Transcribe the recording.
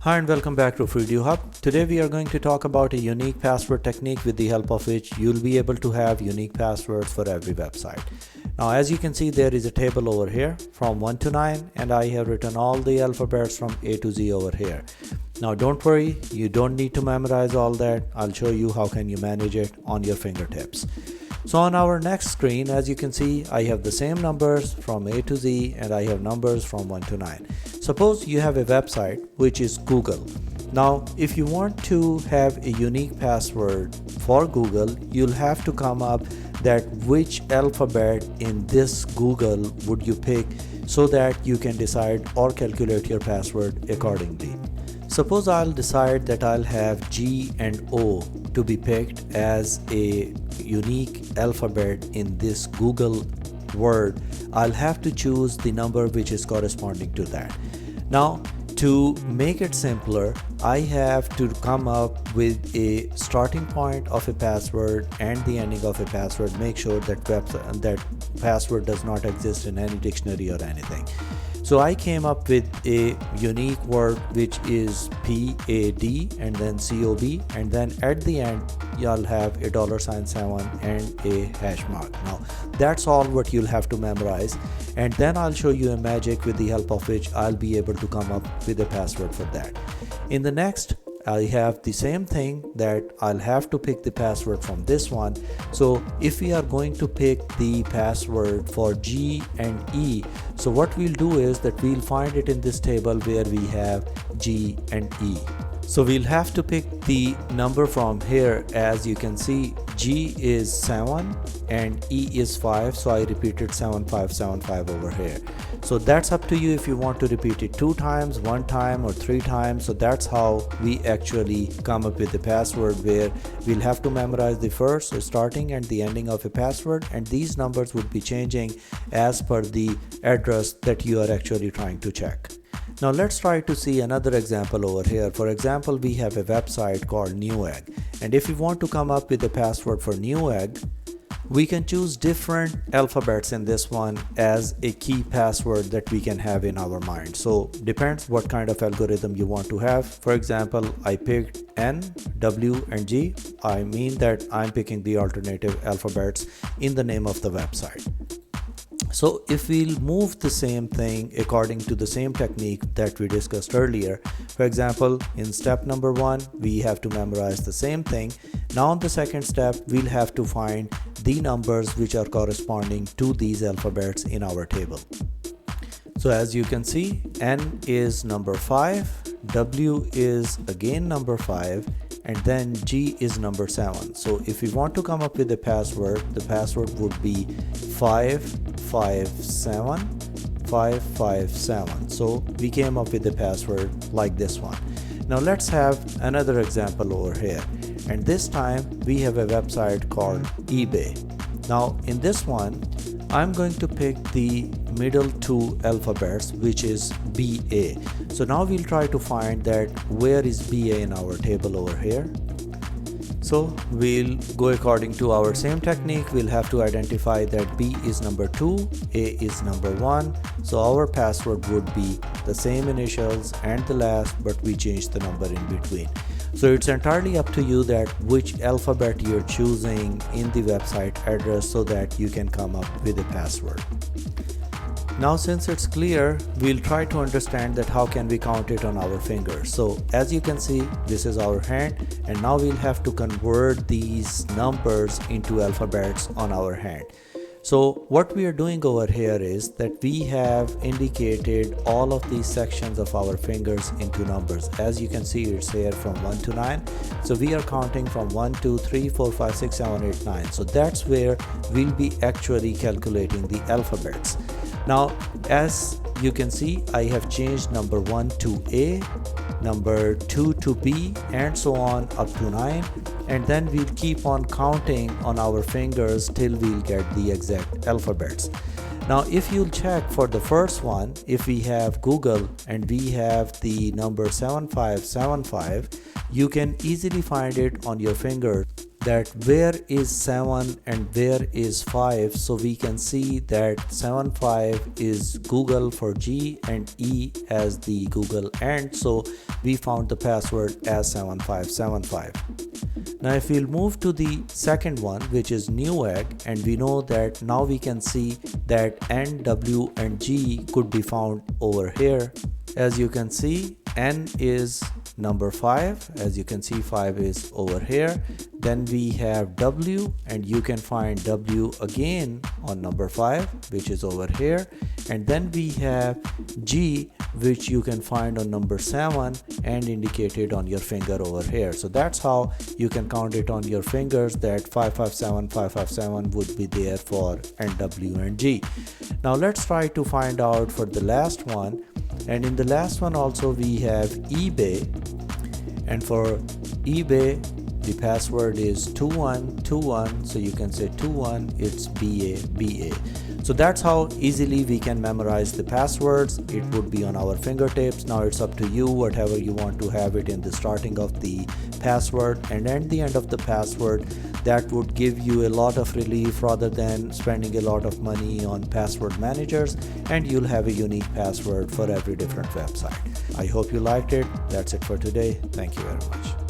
Hi and welcome back to freeEduHub. Today we are going to talk about a unique password technique with the help of which you'll be able to have unique passwords for every website. Now as you can see, there is a table over here from 1 to 9 and I have written all the alphabets from A to Z over here. Now don't worry, you don't need to memorize all that. I'll show you how can you manage it on your fingertips. So on our next screen, as you can see, I have the same numbers from A to Z and I have numbers from 1 to 9. Suppose you have a website which is Google. Now, if you want to have a unique password for Google, you'll have to come up that which alphabet in this Google would you pick so that you can decide or calculate your password accordingly. Suppose I'll decide that I'll have G and O to be picked as a unique alphabet in this Google word. I'll have to choose the number which is corresponding to that. Now, to make it simpler, I have to come up with a starting point of a password and the ending of a password. Make sure that that password does not exist in any dictionary or anything. So I came up with a unique word which is PAD and then COB, and then at the end you'll have a $7 and a hash mark. Now that's all what you'll have to memorize, and then I'll show you a magic with the help of which I'll be able to come up with a password for that. In the next, I have the same thing that I'll have to pick the password from this one. So if we are going to pick the password for G and E, so what we'll do is that we'll find it in this table where we have G and E. So we'll have to pick the number from here. As you can see, G is 7 and E is 5, so I repeated 7575 over here. So that's up to you if you want to repeat it 2 times, 1 time or 3 times. So that's how we actually come up with the password, where we'll have to memorize the first, so starting and the ending of a password, and these numbers would be changing as per the address that you are actually trying to check. Now let's try to see another example over here. For example, we have a website called Newegg, and if we want to come up with a password for Newegg, we can choose different alphabets in this one as a key password that we can have in our mind. So depends what kind of algorithm you want to have. For example, I picked N, W and G. I mean that I'm picking the alternative alphabets in the name of the website. So if we'll move the same thing according to the same technique that we discussed earlier, for example, in step number 1, we have to memorize the same thing. Now in the second step, we'll have to find the numbers which are corresponding to these alphabets in our table. So as you can see, N is number 5, W is again number 5, and then G is number 7. So if we want to come up with a password, the password would be 557557. So we came up with a password like this one. Now let's have another example over here, and this time we have a website called eBay. Now in this one, I'm going to pick the middle 2 alphabets, which is BA. So now we'll try to find that where is BA in our table over here. So we'll go according to our same technique. We'll have to identify that B is number 2, A is number 1. So our password would be the same initials and the last, but we change the number in between. So it's entirely up to you that which alphabet you're choosing in the website address so that you can come up with a password. Now since it's clear, we'll try to understand that how can we count it on our fingers. So as you can see, this is our hand, and now we'll have to convert these numbers into alphabets on our hand. So what we are doing over here is that we have indicated all of these sections of our fingers into numbers. As you can see, it's here from 1 to 9. So we are counting from 1, 2, 3, 4, 5, 6, 7, 8, 9. So that's where we'll be actually calculating the alphabets. Now, as you can see, I have changed number 1 to A, number 2 to B, and so on up to 9. And then we'll keep on counting on our fingers till we'll get the exact alphabets. Now, if you'll check for the first one, if we have Google and we have the number 7575, you can easily find it on your finger. that where is 7 and where is 5, so we can see that 75 is Google for G and E as the Google end, so we found the password as 7575. Now if we'll move to the second one, which is Newegg, and we know that now we can see that N, W and G could be found over here. As you can see, N is number 5, as you can see 5 is over here. Then we have W, and you can find W again on number 5, which is over here. And then we have G, which you can find on number 7 and indicated on your finger over here. So that's how you can count it on your fingers, that 557 557 would be there for N, W and G. Now let's try to find out for the last one. And in the last one also we have eBay, and for eBay the password is 2121, so you can say 21, it's BA. So that's how easily we can memorize the passwords. It would be on our fingertips. Now it's up to you, whatever you want to have it in the starting of the password and at the end of the password. That would give you a lot of relief rather than spending a lot of money on password managers, and you'll have a unique password for every different website. I hope you liked it. That's it for today. Thank you very much.